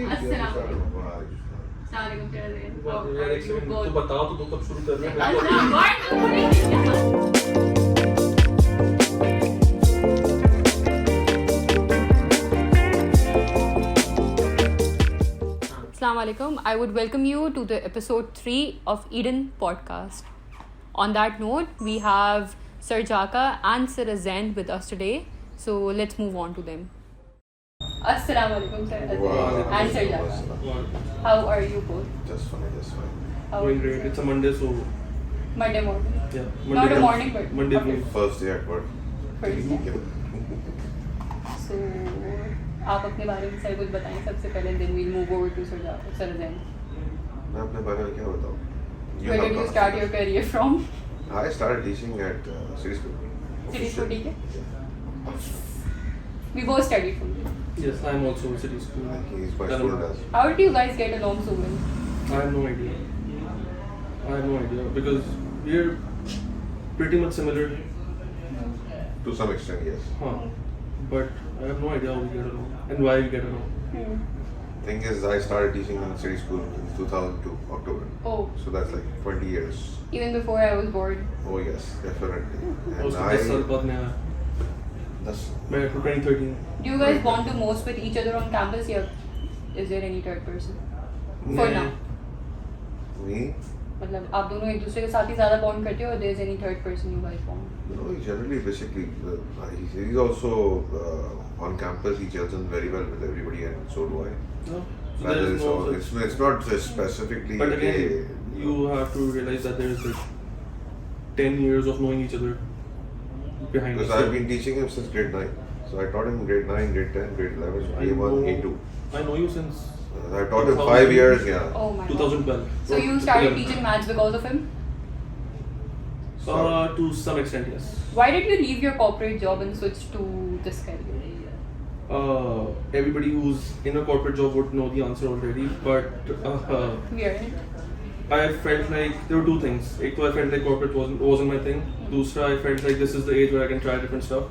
तो बताओ तो कब शुरू कर रहे हैं? Assalamu alaikum. I would welcome you to the episode 3 of Eden podcast. On that note, we have Sir Jaka and Sir Azain with us today. So let's move on to them. Assalamu alaikum, Sir Azain and Sir Jaka. How are you both? Just fine. Doing great. It's a Monday, so Monday morning. yeah. Not a morning, but Monday okay. evening. First day at work. First day. Yeah. So आप अपने बारे में sir कुछ बताएं सबसे पहले, then we'll move over to Sir Jaka, Sir Azain. मैं अपने बारे में क्या बताऊँ? Where did you start your career from? I started teaching at city school. City school, ठीक है? Yeah. We both studied from there. Yes, I'm also in city school. He's my student as well. How did you guys get along so well? I have no idea because we're pretty much similar. To some extent, yes. But I have no idea how we get along and why we get along. Thing is, I started teaching in city school in 2002, October. Oh, So that's like 20 years. even before I was born. Oh yes, definitely. And उसको 10 साल बाद नया that's मैं 2013. Do you guys bond the most with each other on campus? Yeah. Is there any third person? For now. me. मतलब आप दोनों एक दूसरे के साथ ही ज़्यादा bond करते हो, or there is any third person you guys bond? You know, generally, basically, he's also on campus. He gels in very well with everybody, and so do I. No. So Rather, there is no it's not just specifically. But again, you have to realize that there is like 10 years of knowing each other behind Because us. I've been teaching him since grade 9. So I taught him grade 9, grade 10, grade 11, I A1, know- A2. I know you since I taught him 5 2000. years, yeah. Oh my god. 2012. So you started 11. teaching maths because of him? To some extent, yes. Why did you leave your corporate job and switch to this career? Everybody who's in a corporate job would know the answer already, but We are in it. I felt like there were two things. Ek to I felt like corporate wasn't my thing. Dusra, I felt like this is the age where I can try different stuff.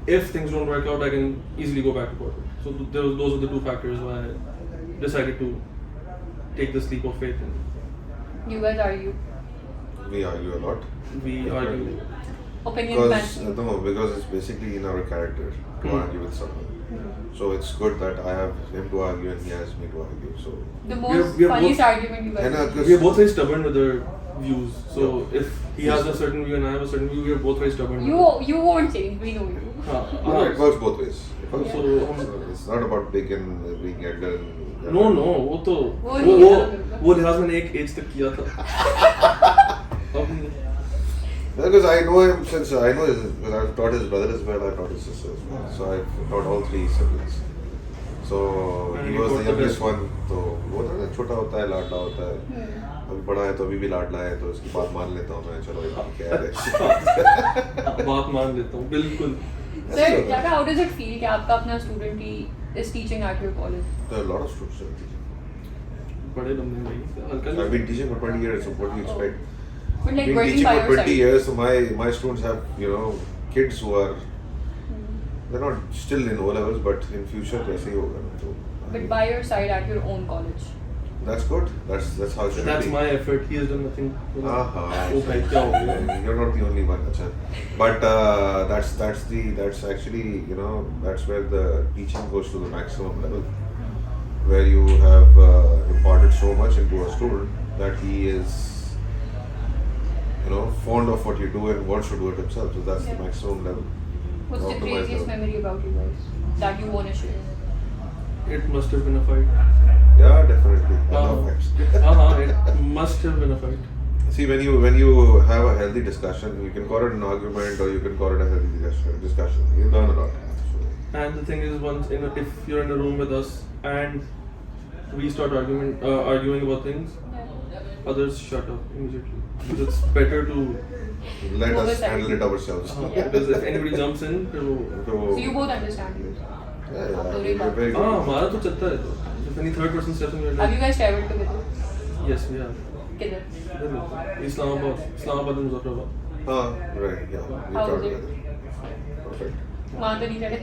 If things don't work out, I can easily go back to corporate. So those are the two factors why I decided to take this leap of faith. And You guys argue. We argue a lot. we argue. Opinion Because, match. because it's basically in our character to argue with someone. So it's good that I have him to argue and he has me to argue. So The most we are funniest both- argument you guys And, have. We are both very stubborn with our views. So if he has a certain view and I have a certain view, we are both very stubborn. with it. You won't change, we know you. it works both ways. It works So, both ways. It's not about big and being elder. No, वो तो वो नहीं है। वो लिहाज मैंने एक as तक किया था. अब नहीं. Because I know him since because I've taught his brother as well, I taught his sister as well. So I've taught all 3 siblings. So And he you was got the the youngest best one. तो वो था ना छोटा होता है लाडला होता है. अभी बड़ा है तो अभी भी लाडला है तो इसकी बात मान लेता हूँ मैं. चलो यार क्या है. बात मान लेता हूँ बिल्कुल. Sir, Jaka, how does it feel कि आपका अपना student he is teaching at your college? There are a lot of students that are teaching. बड़े लंबे भाई हल्का I've been teaching for 20 years. So what do you expect? But like Been working teaching by for your 20 side. years. So my students have kids who are they're not still in O levels, but in future वैसे ही होगा. So, But by your side at your own college. that's good. That's how it should That's be. my effort. He has done nothing. Uh-huh. Oh भाई क्या हो गया? You're not the only one, Acha. But that's actually that's where the teaching goes to the maximum level, where you have imparted so much into a student that he is fond of what you do and wants to do it himself. So that's the Yeah. maximum level. What's the Optimized craziest level. memory about you guys that you want to share? It must have been a fight. Yeah, definitely. I love fights. It must have been a fight. See, when you have a healthy discussion, you can call it an argument or you can call it a healthy discussion. You learn a lot. So, And the thing is, if you're in a room with us and we start arguing about things, others shut up immediately. Because it's better to. let us Oversight. handle it ourselves. Because if anybody jumps in, फिर वो. So, So you both understand it. yeah, आप दोनों ही we're बात- very हाँ good. हमारा तो चलता है तो. If any third person steps in your Have you life. guys traveled together? Yes, we have. किधर? Islamabad and Muzaffarabad. हाँ, right, yeah. We How was traveled it? together. Perfect. वहाँ तो नहीं चढ़े?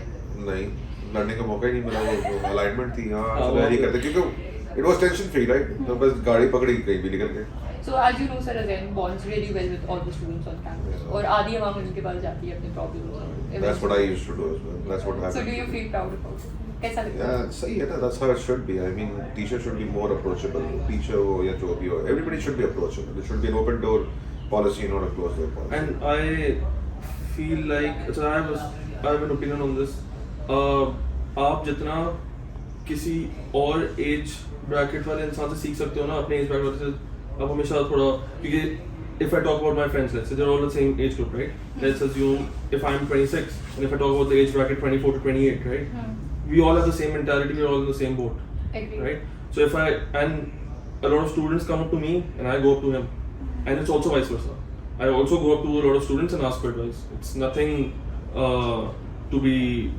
नहीं, लड़ने का मौका ही नहीं मिला, वो alignment थी, हाँ हाँ, चलो यही करते, क्योंकि it was tension free, right? तो बस गाड़ी पकड़ी कहीं भी निकल गए. So as you know, Sir Azain bonds really well with all the students on campus. Yeah. और आधी आवाम उनके पास जाती है अपने problems. That's what I used to do as well. That's what happened. So do you feel proud about it? कैसा लगता है? Yeah, सही है ना, that's how it should be. I mean, teacher should be more approachable. Teacher हो या जो भी हो, everybody should be approachable. It should be an open door policy, not a closed door policy. And I feel like, so I have an opinion on this. आप जितना किसी और age bracket वाले इंसान से सीख सकते हो ना, अपने एज ब्रैकेट वाले से आप हमेशा थोड़ा, क्योंकि if I talk about my friends, let's say they're all the same age group, right? Let's assume if I'm 26 and if I talk about the age bracket 24 to 28, right? We all have the same mentality, we're all in the same boat, Agree. right? So if and a lot of students come up to me and I go up to him, and it's also vice versa. I also go up to a lot of students and ask for advice. It's nothing to be,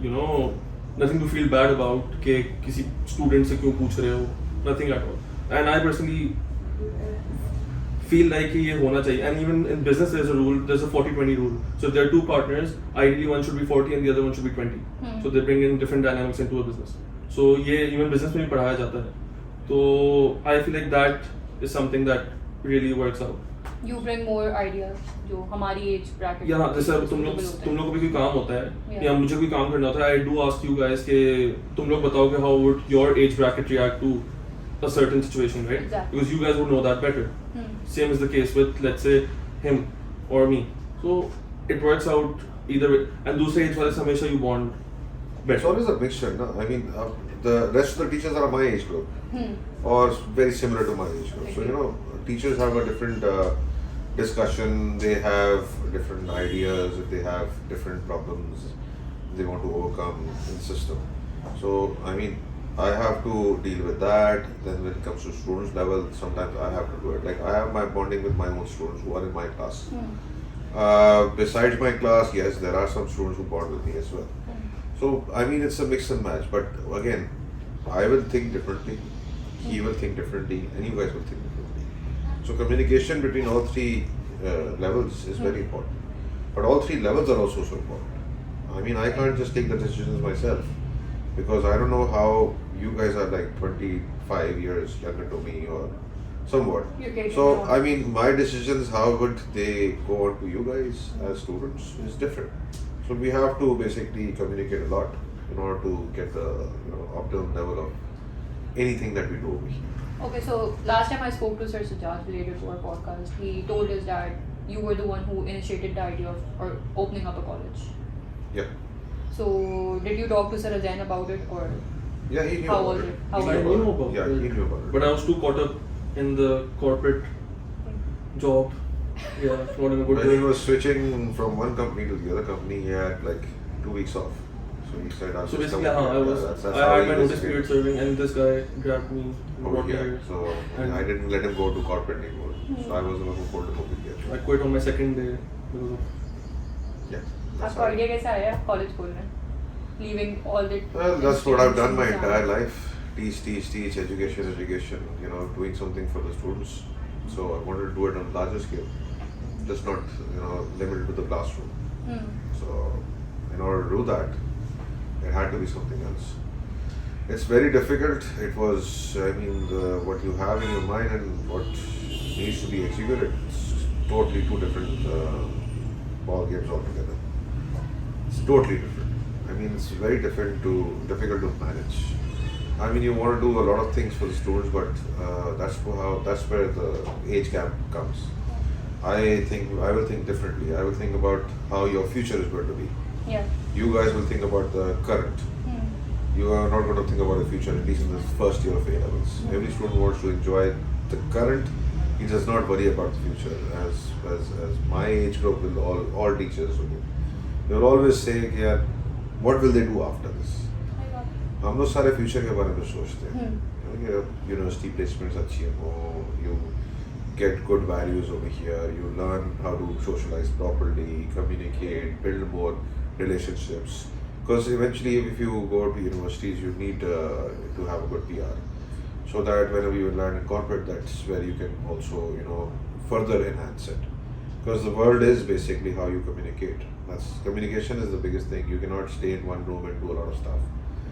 nothing to feel bad about कि किसी student से क्यों पूछ रहे हो, nothing at all. And I personally feel like ये होना चाहिए. And even in business there's a rule, there's a 40-20 rule. So if there are two partners, ideally one should be 40 and the other one should be 20. So they bring in different dynamics into a business. So ये even business में भी पढ़ाया जाता है. तो I feel like that is something that really works out. You bring more ideas जो हमारी age bracket. या जैसे अब तुम लोग को भी कोई काम होता है या मुझे कोई काम करना होता है, I do ask you guys कि तुम लोग बताओ कि how would your age bracket react to a certain situation, right? Exactly. Because you guys would know that better. Same is the case with, let's say, him or me. So it works out either way. And दूसरे age वाले से हमेशा you bond It's better. always a mixture, no? I mean, the rest of the teachers are my age group or very similar to my age group. So, teachers have a different discussion, they have different ideas, they have different problems they want to overcome in the system. So, I mean, I have to deal with that. Then when it comes to students level, sometimes I have to do it. Like I have my bonding with my own students who are in my class. Besides my class, yes, there are some students who bond with me as well. So I mean, it's a mix and match. But again, I will think differently. He will think differently, and you guys will think differently. So communication between all three levels is very important. But all three levels are also so important. I mean, I can't just take the decisions myself because I don't know how you guys are like 25 years younger to me or somewhat. So I mean, my decisions, how would they go on to you guys as students is different. So we have to basically communicate a lot in order to get the optimum level of anything that we do over here. Okay, so last time I spoke to Sir Sajjad related to our podcast, he told us that you were the one who initiated the idea of opening up a college. Yeah. So did you talk to Sir Azain about it or? Yeah, he knew How about was it. it? How He was knew it? about it. Yeah, he knew about it. But I was too caught up in the corporate job. Yeah, not in a good When way. he was switching from one company to the other company, he had like 2 weeks off. So he said, I'll So just basically, come over. I how had he my notice basically- period serving, and this guy grabbed me and over brought me here. here. So And I didn't let him go to corporate anymore. So I was the one who pulled him over here. I quit on my second day because of. Yeah. That's आपको how- idea कैसे आया college खोलने? Leaving all the. Well, that's what I've done my institutions entire and- life. Teach, education, doing something for the students. So I wanted to do it on a larger scale. Just not, limited to the classroom. So in order to do that, it had to be something else. It's very difficult. It was, what you have in your mind and what needs to be executed, it's totally two different ball games altogether. It's totally different. It's very difficult to manage. You want to do a lot of things for the students, but that's where the age gap comes. I will think differently. I will think about how your future is going to be. Yeah. You guys will think about the current. You are not going to think about the future, at least in the first year of A levels. Every student wants to enjoy the current. He does not worry about the future. As my age group will all teachers will. They will always say, yeah, what will they do after this? हम लोग सारे future के बारे में सोचते हैं university placements अच्छी हो you get good values over here, you learn how to socialize properly, communicate, build more relationships, because eventually if you go to universities you need to have a good PR so that whenever you land in corporate, that's where you can also further enhance it, because the world is basically how you communicate. Communication is the biggest thing. You cannot stay in one room and do a lot of stuff.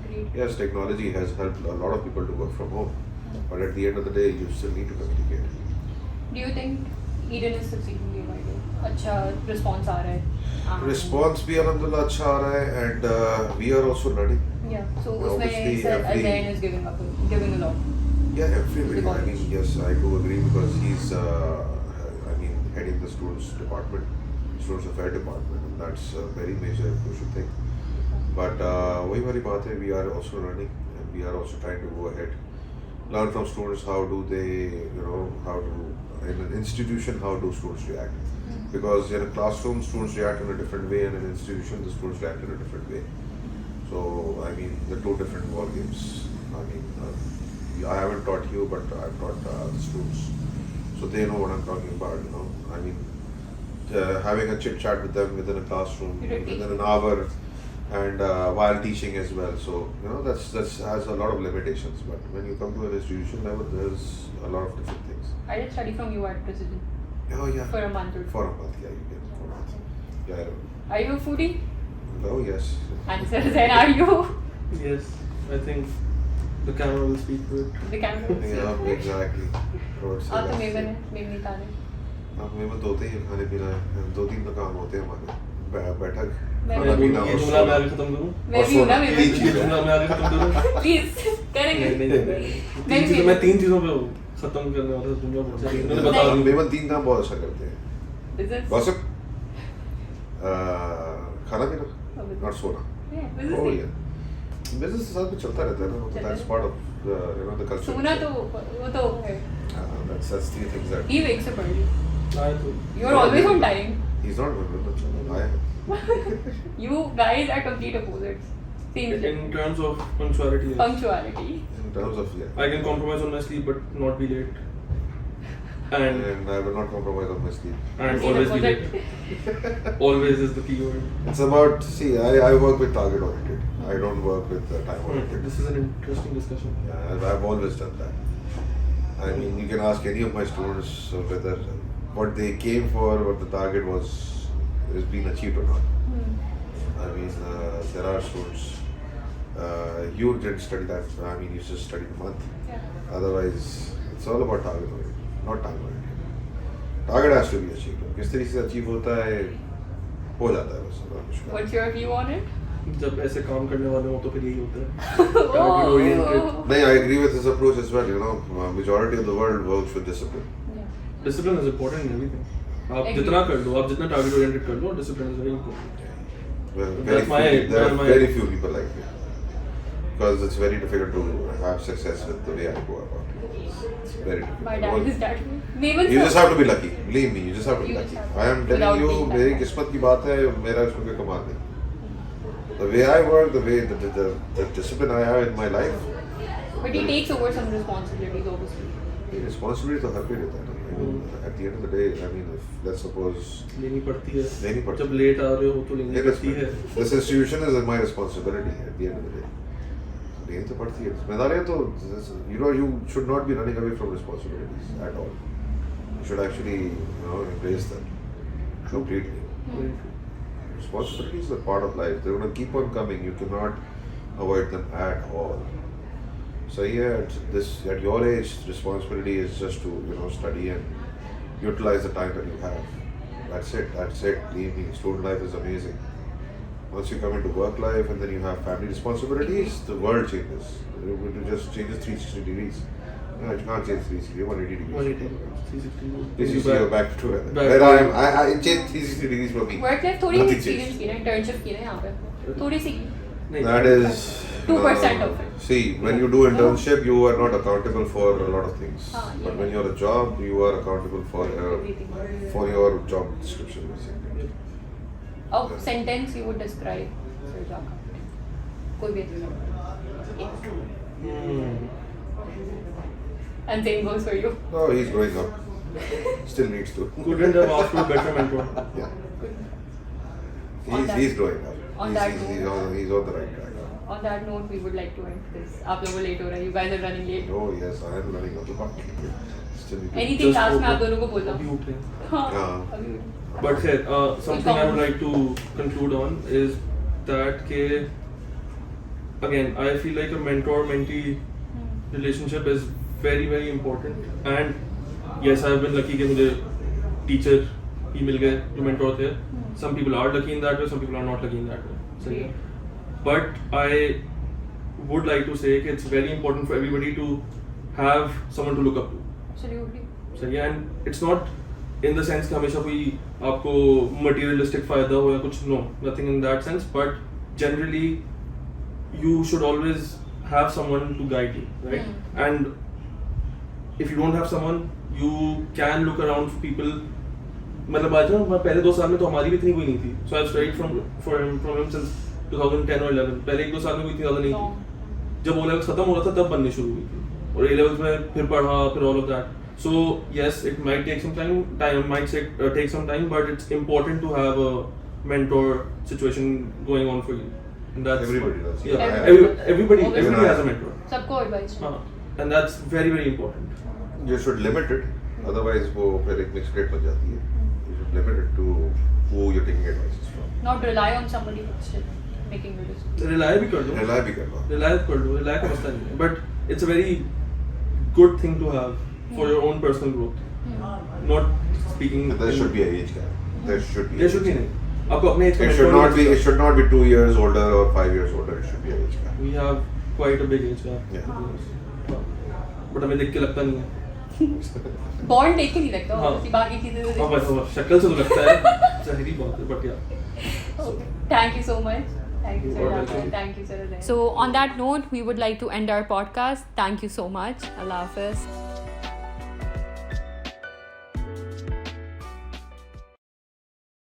Great. Yes, technology has helped a lot of people to work from home, but at the end of the day, you still need to communicate. Do you think Eden is succeeding day by day? अच्छा response आ रहा है. Response भी alhamdulillah अच्छा आ रहा है, and we are also learning. Yeah. So Obviously, उसमें Azain is giving a lot. Yeah, everybody. I Because- mean, yes, I do agree because he's, heading the students department, students affair department, and that's a very major crucial thing. But वही वाली बात है, we are also learning, and we are also trying to go ahead, learn from students how do they, how do in an institution how do students react? Because in a classroom, students react in a different way, and in an institution, the students react in a different way. So I mean, the two different ball games. I mean, I haven't taught you, but I've taught the students, so they know what I'm talking about. I mean, having a chit chat with them within a classroom, You did teach within an hour, and while teaching as well. So that's has a lot of limitations. But when you come to an institution level, there's a lot of different things. I did study from you at Precision Oh yeah. for a month or two. For a month, yeah, you get for a month. Yeah. Are you a foodie? Oh yes. And Zeeshan, are you? Yes, I think the camera will speak to it. The camera. Yeah, exactly. आप तो maven है, maven निकाले. अब में दो तीन खाने पीना है, 2-3 तो काम होते हैं हमारे. बैठक, मैं खाना भी- पीना ये और जुमला मैं सोना. आगे खत्म करूँ? मैं भी हूँ ना तीन मेवन. ये चीजें. जुमला मैं आगे खत्म करूँ? Please करेंगे. नहीं, नहीं, मैं 3 चीजों पे खत्म करने वाला था जुमला बहुत सारी. मैंने बता हम दी. मेवन 3 काम बहुत अच्छा करते हैं. Business. Gossip, खाना पीना business. और सोना. Yeah, business Oh नहीं. yeah. Business साथ में चलता रहता है ना. चलता That's है. part of the culture. सोना तो वो तो है. That's the things that. He wakes up early. आए तो. You're always on time. He's not a member. I am. You guys are complete opposites. Same shit. In terms of punctuality, yes. Punctuality. In terms of I can compromise on my sleep but not be late. And and I will not compromise on my sleep. always be opposite. late. Always is the key word. It's about, see, I work with target oriented. I don't work with time oriented. This is an interesting discussion. Yeah, I've always done that. I mean, you can ask any of my students whether what they came for, what the target was, is being achieved or not. I mean, there are students. You didn't study that. I mean, you just studied a month. Yeah. Otherwise, it's all about target oriented, not time oriented. Target has to be achieved. किस तरीके से achieve होता है, हो जाता है बस. What's your view on it? जब ऐसे काम करने वाले हो तो फिर यही होता है. Oh. oriented. No, I agree with this approach as well. Majority of the world works with discipline. Yeah. Discipline is important in everything. आप Agree. जितना कर लो, आप जितना target oriented कर लो, discipline is very important. Well, That's there are my- very few people like me. Because it's very difficult to have success with the way I go about it. It's very difficult. My dad is that way. Mevan You sir. just have to be lucky. Believe me, you just have to be You lucky. just have I am to. telling Without you, being that मेरी lucky. किस्मत की बात है, मेरा इसमें कोई कमाल नहीं. The way I work, the way the discipline I have in my life, But he takes over some responsibilities, obviously. the responsibility तो हर कोई लेता है ना. I mean, at the end of the day, I mean, if let's suppose लेनी पड़ती है. लेनी पड़ती जब late आ रहे हो तो लेनी पड़ती है. this institution is my responsibility at the end of the day. लेनी तो पड़ती है. जिम्मेदारियाँ तो you should not be running away from responsibilities at all. You should actually embrace them completely. Responsibilities are part of life. They're going to keep on coming. You cannot avoid them at all. So yeah, at your age, responsibility is just to study and utilize the time that you have. That's it. Believe me, student life is amazing. Once you come into work life and then you have family responsibilities, the world changes. It just changes 360 degrees. No, it can't change 360, 180 degrees. 180, 360. 360, you're back to it. Back Where to I it. am, I changed 360 degrees for me. Work life थोड़ी Nothing experience changed. की ना, internship की ना यहाँ पे. थोड़ी सी की. नहीं, That is 2% of it. See, when you do internship, you are not accountable for a lot of things. Ah, But yeah. when you're a job, you are accountable for your job description. Basically. Oh, sentence you would describe Sir Jaka. कोई भी अच्छा. And same goes for you. No, he's growing up. Still needs to. Couldn't have asked for a better mentor. Yeah. On that- He's growing up. on that He's on the right track. On that note, we would like to end this. आप लोगों late हो रहा है. You guys are running late. Oh yes, I am running on the market. Still need to. Anything Just last में आप hope दोनों को बोलना. अभी उठे. हाँ. हाँ. अभी उठे. But something I would like to conclude on is that के again, I feel like a mentor-mentee relationship is very, very important. And yes, I've been lucky कि मुझे teacher ही मिल गए जो mentor थे. Some people are lucky in that way, some people are not lucky in that way. सही है. But I would like to say that it's very important for everybody to have someone to look up to. Absolutely. सही है. And it's not in the sense कि हमेशा कोई आपको materialistic फायदा हो या कुछ, no, nothing in that sense. But generally, you should always have someone to guide you, right? And if you don't have someone, you can look around for people. मतलब आज ना पहले 2 साल में तो हमारी भी इतनी कोई नहीं थी. So I've studied from him since 2010 or 11. पहले 1-2 साल में कोई इतनी ज़्यादा नहीं थी. जब O levels खत्म हो रहा था तब बननी शुरू हुई थी. और A levels में फिर पढ़ा, फिर all of that. So yes, it might take some time. Might take some time, but it's important to have a mentor situation going on for you. And that's Everybody does. Yeah, Everybody everybody has a mentor. सबको advice. And that's very, very important. You should limit it, otherwise वो फिर एक mixed plate बन जाती है. You should limit it to who you're taking advice from. Not rely on somebody but still making the decision. Rely भी कर दो. Rely भी कर लो. Rely का मसला नहीं है. But it's a very good thing to have for your own personal growth. Not speaking. And there should be an age gap. There should be. There should be नहीं. आपको अपने age का It should mentor not be. नहीं It should not be 2 years older or 5 years older. It should be an age gap. We have quite a big age gap. Yeah. But हमें देख के लगता नहीं है. Bond देख के नहीं लगता. हाँ. obviously बाकी चीजें तो हाँ बस शक्ल से तो लगता है. ज़ाहिरी बात है. But yeah. Okay. Thank you so much. Thank you, You are sir. welcome. Thank you, sir. So, on that note, we would like to end our podcast. Thank you so much. Allah Hafiz.